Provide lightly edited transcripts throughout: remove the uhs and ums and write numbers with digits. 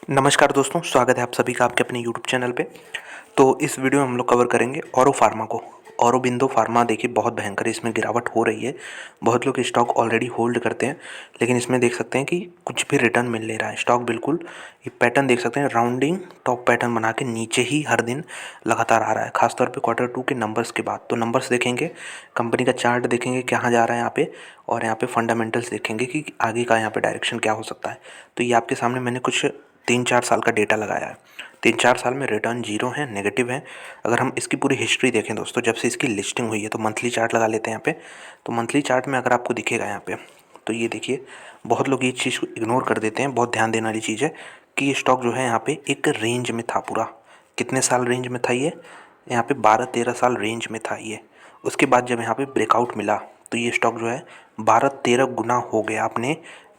नमस्कार दोस्तों, स्वागत है आप सभी का आपके अपने यूट्यूब चैनल पे। तो इस वीडियो में हम लोग कवर करेंगे औरो फार्मा को। औरोबिंदो फार्मा देखिए बहुत भयंकर इसमें गिरावट हो रही है। बहुत लोग स्टॉक ऑलरेडी होल्ड करते हैं, लेकिन इसमें देख सकते हैं कि कुछ भी रिटर्न मिल नहीं रहा है। स्टॉक बिल्कुल ये पैटर्न देख सकते हैं, राउंडिंग टॉप पैटर्न बना के नीचे ही हर दिन लगातार आ रहा है, खासतौर पे Q2 के नंबर्स के बाद। तो नंबर्स देखेंगे, कंपनी का चार्ट देखेंगे कहाँ जा रहा है यहाँ पे, और यहाँ पे फंडामेंटल्स देखेंगे कि आगे का यहाँ पे डायरेक्शन क्या हो सकता है। तो ये आपके सामने मैंने कुछ 3-4 साल का डेटा लगाया है। 3-4 साल में रिटर्न जीरो है, नेगेटिव है। अगर हम इसकी पूरी हिस्ट्री देखें दोस्तों, जब से इसकी लिस्टिंग हुई है, तो मंथली चार्ट लगा लेते हैं यहाँ पे। तो मंथली चार्ट में अगर आपको दिखेगा यहाँ पे, तो ये देखिए, बहुत लोग ये चीज़ को इग्नोर कर देते हैं। बहुत ध्यान देने वाली चीज़ है कि ये स्टॉक जो है यहाँ पे एक रेंज में था पूरा। कितने साल रेंज में था ये? यहाँ पे 12-13 साल रेंज में था ये। उसके बाद जब यहाँ पे ब्रेकआउट मिला, तो ये स्टॉक जो है 12-13 गुना हो गया अपने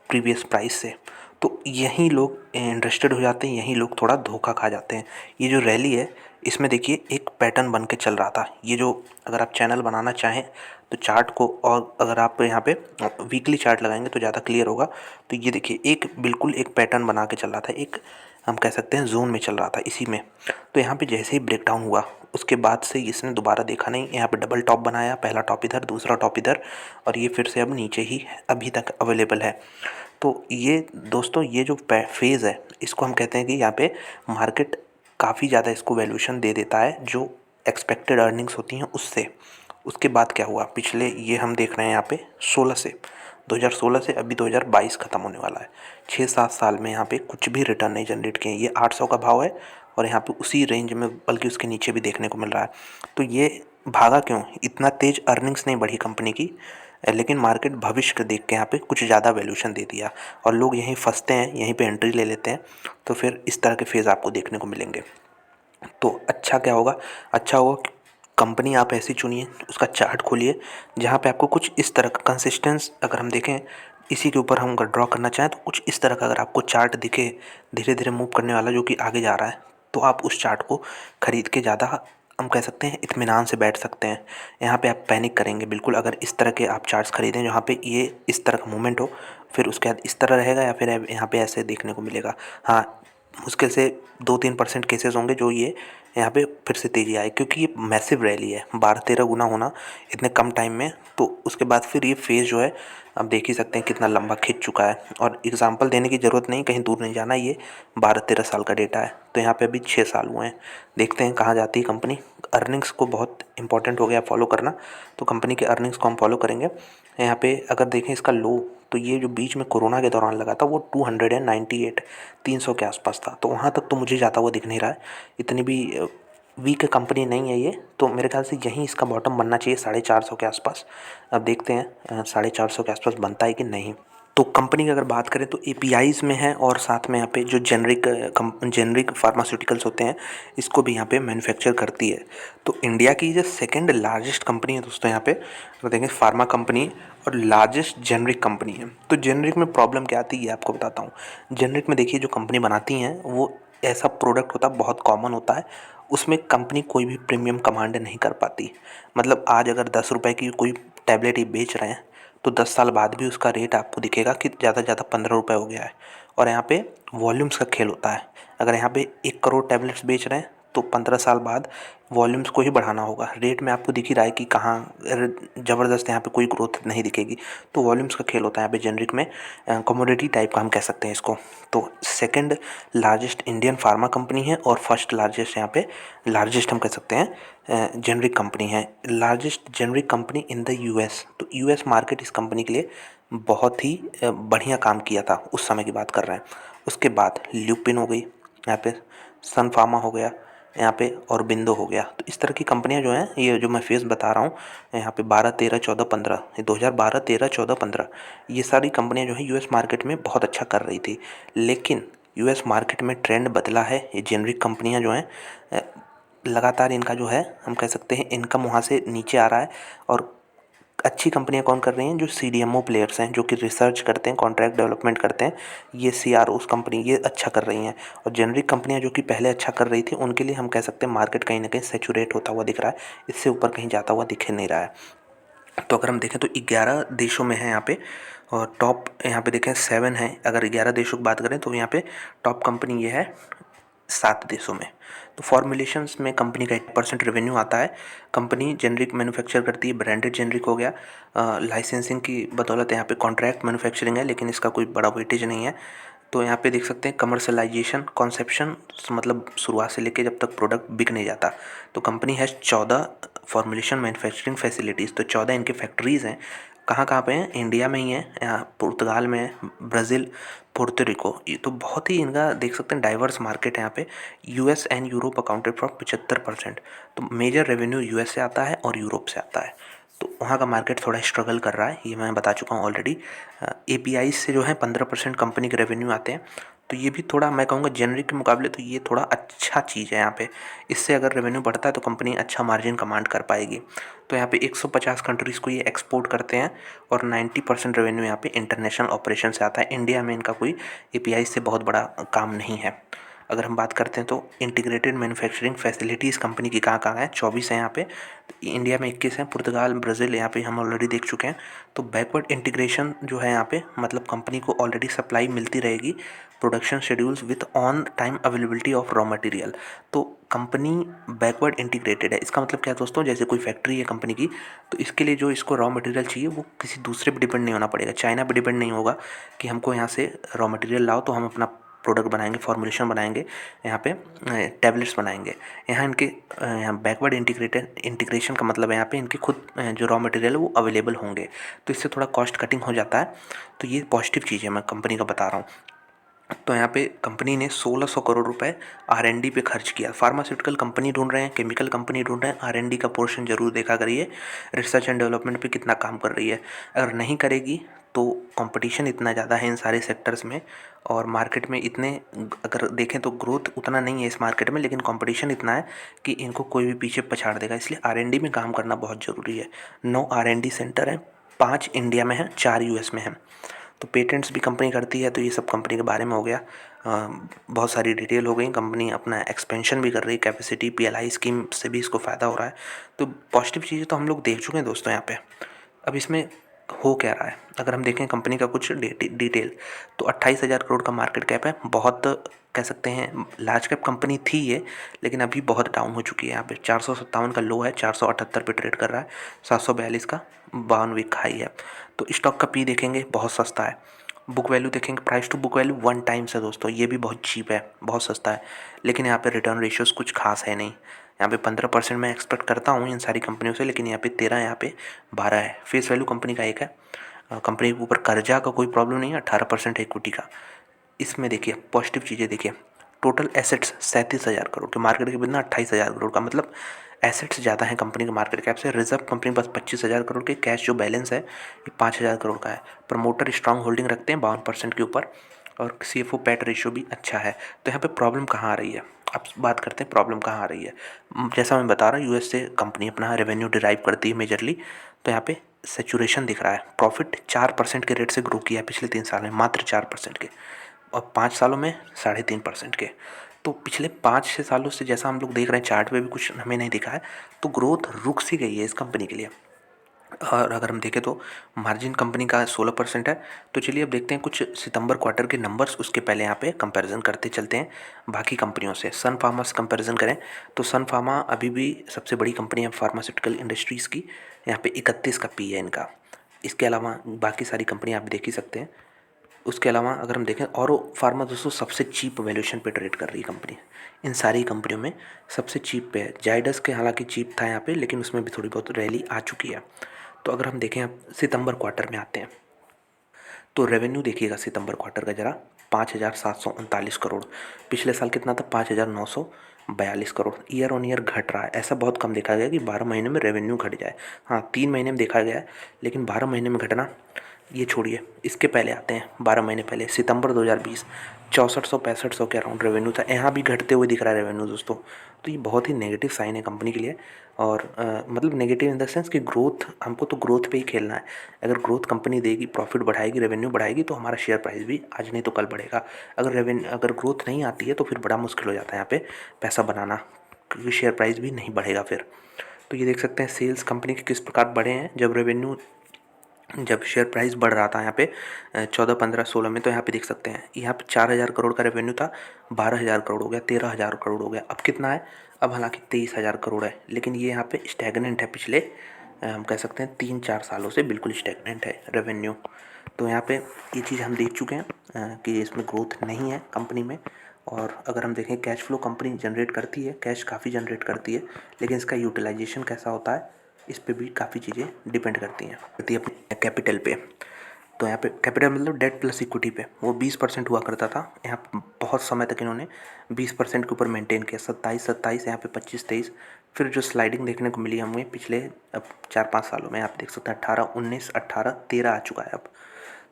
प्रीवियस प्राइस से। तो यहीं लोग इंटरेस्टेड हो जाते हैं, यहीं लोग थोड़ा धोखा खा जाते हैं। ये जो रैली है, इसमें देखिए एक पैटर्न बन के चल रहा था। ये जो, अगर आप चैनल बनाना चाहें तो चार्ट को, और अगर आप यहाँ पे वीकली चार्ट लगाएंगे तो ज़्यादा क्लियर होगा। तो ये देखिए एक बिल्कुल एक पैटर्न बना के चल रहा था, एक हम कह सकते हैं जोन में चल रहा था इसी में। तो यहाँ पे जैसे ही ब्रेक डाउन हुआ, उसके बाद से इसने दोबारा देखा नहीं, यहाँ पे डबल टॉप बनाया, पहला टॉप इधर, दूसरा टॉप इधर, और ये फिर से अब नीचे ही अभी तक अवेलेबल है। तो ये दोस्तों, ये जो फेज़ है, इसको हम कहते हैं कि यहाँ पे मार्केट काफ़ी ज़्यादा इसको वैल्यूएशन दे देता है जो एक्सपेक्टेड अर्निंग्स होती हैं उससे। उसके बाद क्या हुआ, पिछले ये हम देख रहे हैं यहाँ पे 2016 से अभी 2022 ख़त्म होने वाला है। 6-7 साल में यहाँ पे कुछ भी रिटर्न नहीं जनरेट किए। ये 800 का भाव है और यहाँ पे उसी रेंज में, बल्कि उसके नीचे भी देखने को मिल रहा है। तो ये भागा क्यों? इतना तेज़ अर्निंग्स नहीं बढ़ी कंपनी की, लेकिन मार्केट भविष्य को देख के यहाँ पे कुछ ज़्यादा वैल्यूएशन दे दिया, और लोग यहीं फंसते हैं, यहीं पे एंट्री ले लेते हैं। तो फिर इस तरह के फेज़ आपको देखने को मिलेंगे। तो अच्छा क्या होगा? अच्छा होगा कि कंपनी आप ऐसी चुनिए, उसका चार्ट खोलिए जहाँ पे आपको कुछ इस तरह का कंसिस्टेंस, अगर हम देखें इसी के ऊपर हम अगर ड्रॉ करना चाहें, तो कुछ इस तरह का अगर आपको चार्ट दिखे, धीरे धीरे मूव करने वाला, जो कि आगे जा रहा है, तो आप उस चार्ट को खरीद के ज़्यादा, हम कह सकते हैं, इत्मीनान से बैठ सकते हैं। यहाँ पे आप पैनिक करेंगे बिल्कुल अगर इस तरह के आप चार्ट्स खरीदें जहाँ पे ये इस तरह का मूवमेंट हो, फिर उसके बाद इस तरह रहेगा, या फिर यहाँ पे ऐसे देखने को मिलेगा। हाँ, मुश्किल से 2-3% केसेस होंगे जो ये यहाँ पे फिर से तेज़ी आए, क्योंकि ये मैसिव रैली है, 12-13 गुना होना इतने कम टाइम में। तो उसके बाद फिर ये फेज़ जो है, आप देख ही सकते हैं कितना लंबा खिंच चुका है, और एग्जांपल देने की ज़रूरत नहीं, कहीं दूर नहीं जाना, ये 12-13 साल का डेटा है। तो यहाँ पे अभी 6 साल हुए हैं, देखते हैं कहाँ जाती है कंपनी। अर्निंग्स को बहुत इंपॉर्टेंट हो गया फॉलो करना, तो कंपनी के अर्निंग्स को हम फॉलो करेंगे। यहाँ पे अगर देखें इसका लो, तो ये जो बीच में कोरोना के दौरान लगा था, वो 298, 300 के आसपास था। तो वहाँ तक तो मुझे जाता हुआ दिख नहीं रहा है, इतनी भी वीक कंपनी नहीं है ये। तो मेरे ख्याल से यहीं इसका बॉटम बनना चाहिए 450 के आसपास। अब देखते हैं 450 के आसपास बनता है कि नहीं। तो कंपनी की अगर बात करें तो एपीआईज़ में है, और साथ में यहाँ पे जो जेनरिक फार्मास्यूटिकल्स होते हैं, इसको भी यहाँ पे मैन्युफैक्चर करती है। तो इंडिया की जो सेकंड लार्जेस्ट कंपनी है दोस्तों, यहाँ पे अगर देखें, फार्मा कंपनी और लार्जेस्ट जेनरिक कंपनी है। तो जेनरिक में प्रॉब्लम क्या आती है ये आपको बताता हूँ। जेनरिक में देखिए, जो कंपनी बनाती हैं वो ऐसा प्रोडक्ट होता है, बहुत कॉमन होता है, उसमें कंपनी कोई भी प्रीमियम कमांड नहीं कर पाती। मतलब आज अगर 10 रुपये की कोई टैबलेट ये बेच रहे हैं, तो 10 साल बाद भी उसका रेट आपको दिखेगा कि ज़्यादा से ज़्यादा 15 रुपये हो गया है। और यहाँ पे वॉल्यूम्स का खेल होता है। अगर यहाँ पे 1 करोड़ टैबलेट्स बेच रहे हैं, तो 15 साल बाद वॉल्यूम्स को ही बढ़ाना होगा। रेट में आपको दिख ही रहा है कि कहाँ ज़बरदस्त यहाँ पे कोई ग्रोथ नहीं दिखेगी। तो वॉल्यूम्स का खेल होता है यहाँ पे जेनरिक में, कमोडिटी टाइप का हम कह सकते हैं इसको। तो second largest Indian pharma company है, और फर्स्ट लार्जेस्ट यहाँ पे, लार्जेस्ट हम कह सकते हैं जेनरिक कंपनी है, largest generic company in the US. तो यूएस मार्केट इस कंपनी के लिए बहुत ही बढ़िया काम किया था, उस समय की बात कर रहे हैं। उसके बाद ल्यूपिन हो गई, यहाँ पे सन फार्मा हो गया, यहाँ पे औरबिंदो हो गया। तो इस तरह की कंपनियां जो हैं, ये जो मैं फेज़ बता रहा हूँ, यहाँ पे 12, 13, 14, 15, ये 2012, 13, 14, 15, ये सारी कंपनियां जो हैं यूएस मार्केट में बहुत अच्छा कर रही थी। लेकिन यूएस मार्केट में ट्रेंड बदला है। ये जेनरिक कंपनियां जो हैं, लगातार इनका जो है, हम कह सकते हैं, इनकम वहाँ से नीचे आ रहा है। और अच्छी कंपनियां कौन कर रही हैं? जो सीडीएमओ प्लेयर्स हैं, जो कि रिसर्च करते हैं, कॉन्ट्रैक्ट डेवलपमेंट करते हैं, ये सीआरओस कंपनी, ये अच्छा कर रही हैं। और जेनरिक कंपनियां जो कि पहले अच्छा कर रही थी, उनके लिए हम कह सकते हैं मार्केट कहीं ना कहीं सेचुरेट होता हुआ दिख रहा है, इससे ऊपर कहीं जाता हुआ दिख नहीं रहा है। तो अगर हम देखें तो 11 देशों में है यहाँ पे, और टॉप यहाँ पे देखें 7 है। अगर 11 देशों की बात करें तो यहाँ पे टॉप कंपनी ये है 7 देशों में। तो फॉर्मुलेशंस में कंपनी का 8% रेवेन्यू आता है। कंपनी जेनरिक मैन्युफैक्चर करती है, ब्रांडेड जेनरिक हो गया। लाइसेंसिंग की बदौलत यहाँ पे कॉन्ट्रैक्ट मैन्युफैक्चरिंग है, लेकिन इसका कोई बड़ा वेटेज नहीं है। तो यहाँ पे देख सकते हैं कमर्शलाइजेशन कॉन्सेप्शन, मतलब शुरुआत से लेके जब तक प्रोडक्ट बिक नहीं जाता। तो company has 14 formulation manufacturing facilities. तो 14 इनके फैक्ट्रीज़ हैं। कहाँ कहाँ पे हैं? इंडिया में ही है, यहाँ पुर्तगाल में है, ब्राज़ील, पुर्तो रिको। ये तो बहुत ही इनका देख सकते हैं डाइवर्स मार्केट है यहाँ पे। US and Europe accounted for 75%। तो मेजर रेवेन्यू यूएस से आता है और यूरोप से आता है। तो वहाँ का मार्केट थोड़ा स्ट्रगल कर रहा है, ये मैं बता चुका हूँ ऑलरेडी। एपीआई से जो है 15% कंपनी के रेवेन्यू आते हैं। तो ये भी थोड़ा मैं कहूँगा जेनरिक के मुकाबले तो ये थोड़ा अच्छा चीज़ है यहाँ पे। इससे अगर रेवेन्यू बढ़ता है तो कंपनी अच्छा मार्जिन कमांड कर पाएगी। तो यहाँ पे 150 कंट्रीज़ को ये एक्सपोर्ट करते हैं और 90% रेवेन्यू यहाँ पे इंटरनेशनल ऑपरेशन से आता है। इंडिया में इनका कोई एपीआई से बहुत बड़ा काम नहीं है। अगर हम बात करते हैं तो इंटीग्रेटेड मैन्युफैक्चरिंग फैसिलिटीज़ कंपनी की कहाँ कहाँ है? 24 है यहाँ पे। इंडिया में 21 है, पुर्तगाल, ब्राज़ील यहाँ पे हम ऑलरेडी देख चुके हैं। तो बैकवर्ड इंटीग्रेशन जो है यहाँ पे, मतलब कंपनी को ऑलरेडी सप्लाई मिलती रहेगी। Production schedules with on time availability of raw material. तो कंपनी बैकवर्ड इंटीग्रेटेड है। इसका मतलब क्या है दोस्तों? जैसे कोई फैक्ट्री है कंपनी की, तो इसके लिए जो इसको रॉ मटेरियल चाहिए वो किसी दूसरे पर डिपेंड नहीं होना पड़ेगा। चाइना पर डिपेंड नहीं होगा कि हमको यहाँ से रॉ मटेरियल लाओ तो हम अपना प्रोडक्ट बनाएंगे, फॉर्मुलेशन बनाएंगे, यहाँ पे टैबलेट्स बनाएंगे। यहाँ इनके यहाँ बैकवर्ड इंटीग्रेशन का मतलब है यहाँ पे इनके खुद जो रॉ मटेरियल है वो अवेलेबल होंगे। तो इससे थोड़ा कॉस्ट कटिंग हो जाता है। तो ये पॉजिटिव चीज़ है, मैं कंपनी का बता रहा हूँ। तो यहाँ पे कंपनी ने 1600 करोड़ रुपए आर.एन.डी पे खर्च किया। फार्मास्यूटिकल कंपनी ढूंढ रहे हैं, केमिकल कंपनी ढूंढ रहे हैं, आर.एन.डी का पोर्शन जरूर देखा करिए। रिसर्च एंड डेवलपमेंट पे कितना काम कर रही है। अगर नहीं करेगी तो कंपटीशन इतना ज़्यादा है इन सारे सेक्टर्स में, और मार्केट में इतने अगर देखें तो ग्रोथ उतना नहीं है इस मार्केट में, लेकिन कंपटीशन इतना है कि इनको कोई भी पीछे पछाड़ देगा। इसलिए आर.एन.डी में काम करना बहुत ज़रूरी है। 9 आर.एन.डी सेंटर हैं, 5 इंडिया में हैं, 4 यूएस में हैं। तो पेटेंट्स भी कंपनी करती है। तो ये सब कंपनी के बारे में हो गया। बहुत सारी डिटेल हो गई। कंपनी अपना एक्सपेंशन भी कर रही है, कैपेसिटी पीएलआई स्कीम से भी इसको फ़ायदा हो रहा है। तो पॉजिटिव चीज़ें तो हम लोग देख चुके हैं दोस्तों यहाँ पे। अब इसमें हो क्या रहा है, अगर हम देखें कंपनी का कुछ डिटेल, तो 28,000 करोड़ का मार्केट कैप है। बहुत कह सकते हैं लार्ज कैप कंपनी थी ये, लेकिन अभी बहुत डाउन हो चुकी है। यहाँ पे 457 का लो है, 478 पे ट्रेड कर रहा है, 742 का 52 वीक हाई है। तो स्टॉक का पी देखेंगे बहुत सस्ता है। बुक वैल्यू देखेंगे, price to book value 1 times है दोस्तों, ये भी बहुत चीप है, बहुत सस्ता है। लेकिन यहाँ पे रिटर्न रेशियोज़ कुछ खास है नहीं। यहाँ पे 15% मैं एक्सपेक्ट करता हूँ इन सारी कंपनियों से, लेकिन यहाँ पे 13, यहाँ पे 12 है। फेस वैल्यू कंपनी का 1 है। कंपनी के ऊपर कर्जा का कोई प्रॉब्लम नहीं है, 18% इक्विटी का। इसमें देखिए पॉजिटिव चीज़ें देखिए, टोटल एसेट्स 37,000 करोड़ के, मार्केट के बिना 28,000 करोड़ का, मतलब एसेट्स ज़्यादा है कंपनी के मार्केट कैप से। रिजर्व कंपनी के पास 25,000 करोड़ के, कैश जो बैलेंस है ये 5,000 करोड़ का है। प्रमोटर स्ट्रांग होल्डिंग रखते हैं 52% के ऊपर, और सीएफओ पैट रेशियो भी अच्छा है। तो यहाँ पे प्रॉब्लम कहाँ आ रही है? अब बात करते हैं प्रॉब्लम कहाँ आ रही है। जैसा मैं बता रहा हूँ, यूएस से कंपनी अपना रेवेन्यू डिराइव करती है मेजरली। तो यहाँ पे सेचुरेशन दिख रहा है। प्रॉफिट 4% के रेट से ग्रो किया है पिछले 3 साल में, मात्र 4% के, और 5 सालों में 3.5% के। तो पिछले 5-6 सालों से जैसा हम लोग देख रहे हैं, चार्ट पे भी कुछ हमें नहीं दिखा है, तो ग्रोथ रुक सी गई है इस कंपनी के लिए। और अगर हम देखें तो मार्जिन कंपनी का 16% है। तो चलिए अब देखते हैं कुछ सितंबर क्वार्टर के नंबर्स, उसके पहले यहाँ पे कंपैरिजन करते चलते हैं बाकी कंपनियों से। सन फार्मा से कंपैरिजन करें तो सन फार्मा अभी भी सबसे बड़ी कंपनी है फार्मास्यूटिकल इंडस्ट्रीज़ की। यहाँ पे 31 का पी है इनका। इसके अलावा बाकी सारी कंपनियाँ आप देख ही सकते हैं। उसके अलावा अगर हम देखें, औरो फार्मा दोस्तों सबसे चीप वैल्यूएशन पे ट्रेड कर रही है कंपनी। इन सारी कंपनियों में सबसे चीप पे है। जाइडस के हालांकि चीप था यहाँ पे, लेकिन उसमें भी थोड़ी बहुत रैली आ चुकी है। तो अगर हम देखें, अब सितंबर क्वार्टर में आते हैं, तो रेवेन्यू देखिएगा सितंबर क्वार्टर का ज़रा, 5,739 करोड़। पिछले साल कितना था? 5,942 करोड़। ईयर ऑन ईयर घट रहा है। ऐसा बहुत कम देखा गया कि 12 महीने में रेवेन्यू घट जाए। हाँ, 3 महीने में देखा गया है, लेकिन 12 महीने में घटना ये छोड़िए। इसके पहले आते हैं, 12 महीने पहले, सितंबर 2020, 6465 के अराउंड रेवेन्यू था। यहाँ भी घटते हुए दिख रहा है रेवेन्यू दोस्तों। तो ये बहुत ही नेगेटिव साइन है कंपनी के लिए। और मतलब नेगेटिव इन द सेंस कि ग्रोथ, हमको तो ग्रोथ पे ही खेलना है। अगर ग्रोथ कंपनी देगी, प्रॉफिट बढ़ाएगी, रेवेन्यू बढ़ाएगी, तो हमारा शेयर प्राइस भी आज नहीं तो कल बढ़ेगा। अगर ग्रोथ नहीं आती है तो फिर बड़ा मुश्किल हो जाता है यहाँ पे पैसा बनाना, क्योंकि शेयर प्राइस भी नहीं बढ़ेगा फिर। तो ये देख सकते हैं सेल्स कंपनी के किस प्रकार बढ़े हैं। जब रेवेन्यू जब शेयर प्राइस बढ़ रहा था यहाँ पे 14, 15, 16 में, तो यहाँ पे देख सकते हैं यहाँ पे 4,000 करोड़ का रेवेन्यू था, 12,000 करोड़ हो गया, 13,000 करोड़ हो गया। अब कितना है? अब हालांकि 23,000 करोड़ है, लेकिन ये यहाँ पे स्टैगनेंट है। पिछले हम कह सकते हैं 3-4 सालों से बिल्कुल स्टैगनेंट है रेवेन्यू। तो यहाँ पे ये चीज़ हम देख चुके हैं कि इसमें ग्रोथ नहीं है कंपनी में। और अगर हम देखें कैश फ्लो कंपनी जनरेट करती है, कैश काफ़ी जनरेट करती है, लेकिन इसका यूटिलाइजेशन कैसा होता है इस पे भी काफ़ी चीज़ें डिपेंड करती हैं अपने कैपिटल पे। तो यहाँ पे कैपिटल मतलब डेट प्लस इक्विटी पे वो 20% हुआ करता था। यहाँ पे बहुत समय तक इन्होंने 20% के ऊपर मेंटेन किया, 27, यहाँ पे 25, 23। फिर जो स्लाइडिंग देखने को मिली हमें पिछले अब 4-5 सालों में, आप देख सकते हैं 18, 19, 18, 13 आ चुका है अब।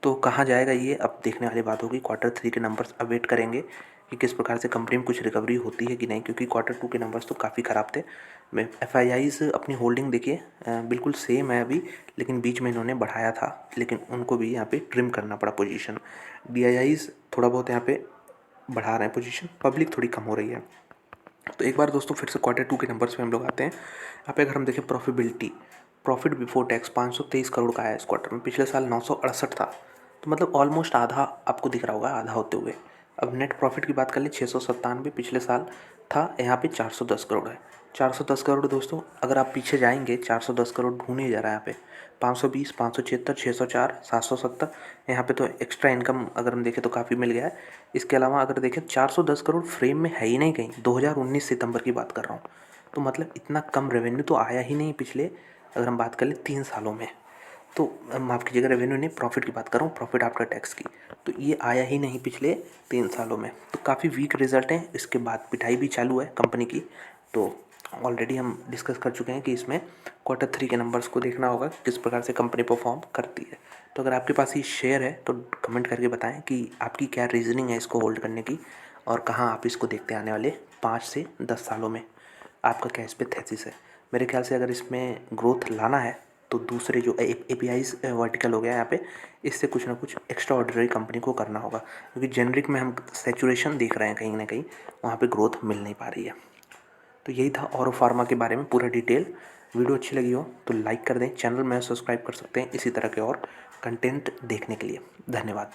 तो कहाँ जाएगा ये अब देखने वाली बात होगी। Q3 के नंबर्स अब वेट करेंगे कि किस प्रकार से कंपनी में कुछ रिकवरी होती है कि नहीं, क्योंकि Q2 के नंबर्स तो काफ़ी ख़राब थे। मैं FIIs अपनी होल्डिंग देखिए बिल्कुल सेम है अभी, लेकिन बीच में इन्होंने बढ़ाया था, लेकिन उनको भी यहाँ पे ट्रिम करना पड़ा पोजीशन। DIIs थोड़ा बहुत यहाँ पे बढ़ा रहे हैं पोजीशन, पब्लिक थोड़ी कम हो रही है। तो एक बार दोस्तों फिर से Q2 के नंबर्स पे हम लोग आते हैं। यहाँ पे अगर हम देखें profitability, profit before tax 523 crore का है इस क्वार्टर में, पिछले साल 968 था। तो मतलब ऑलमोस्ट आधा आपको दिख रहा होगा, आधा होते हुए। अब नेट प्रॉफिट की बात कर लें, 697 पिछले साल था, यहाँ पे 410 करोड़ है। 410 करोड़ दोस्तों, अगर आप पीछे जाएंगे 410 करोड़ ढूंढ ही जा रहा है यहाँ पे। 520, 576, 604, 770, यहाँ पे तो एक्स्ट्रा इनकम अगर हम देखें तो काफ़ी मिल गया है। इसके अलावा अगर देखें 410 करोड़ फ्रेम में है ही नहीं कहीं, 2019 सितंबर की बात कर रहा हूँ। तो मतलब इतना कम रेवेन्यू तो आया ही नहीं पिछले, अगर हम बात कर लें 3 सालों में। तो माफ़ कीजिएगा, रेवेन्यू नहीं, प्रॉफिट की बात कर रहा हूँ, प्रॉफिट आफ्टर टैक्स की। तो ये आया ही नहीं पिछले 3 सालों में, तो काफ़ी वीक रिजल्ट हैं। इसके बाद पिटाई भी चालू है कंपनी की। तो ऑलरेडी हम डिस्कस कर चुके हैं कि इसमें Q3 के नंबर्स को देखना होगा किस प्रकार से कंपनी परफॉर्म करती है। तो अगर आपके पास ये शेयर है तो कमेंट करके बताएं कि आपकी क्या रीज़निंग है इसको होल्ड करने की, और कहाँ आप इसको देखते आने वाले 5 से 10 सालों में। आपका क्या इस पे थेसिस है? मेरे ख्याल से अगर इसमें ग्रोथ लाना है तो दूसरे जो APIs वर्टिकल हो गया यहाँ पे, इससे कुछ ना कुछ एक्स्ट्रा ऑर्डिनरी कंपनी को करना होगा, क्योंकि जेनरिक में हम सैचुरेशन देख रहे हैं कहीं ना कहीं, वहाँ पे ग्रोथ मिल नहीं पा रही है। तो यही था ऑरो फार्मा के बारे में पूरा डिटेल। वीडियो अच्छी लगी हो तो लाइक कर दें, चैनल में सब्सक्राइब कर सकते हैं इसी तरह के और कंटेंट देखने के लिए। धन्यवाद।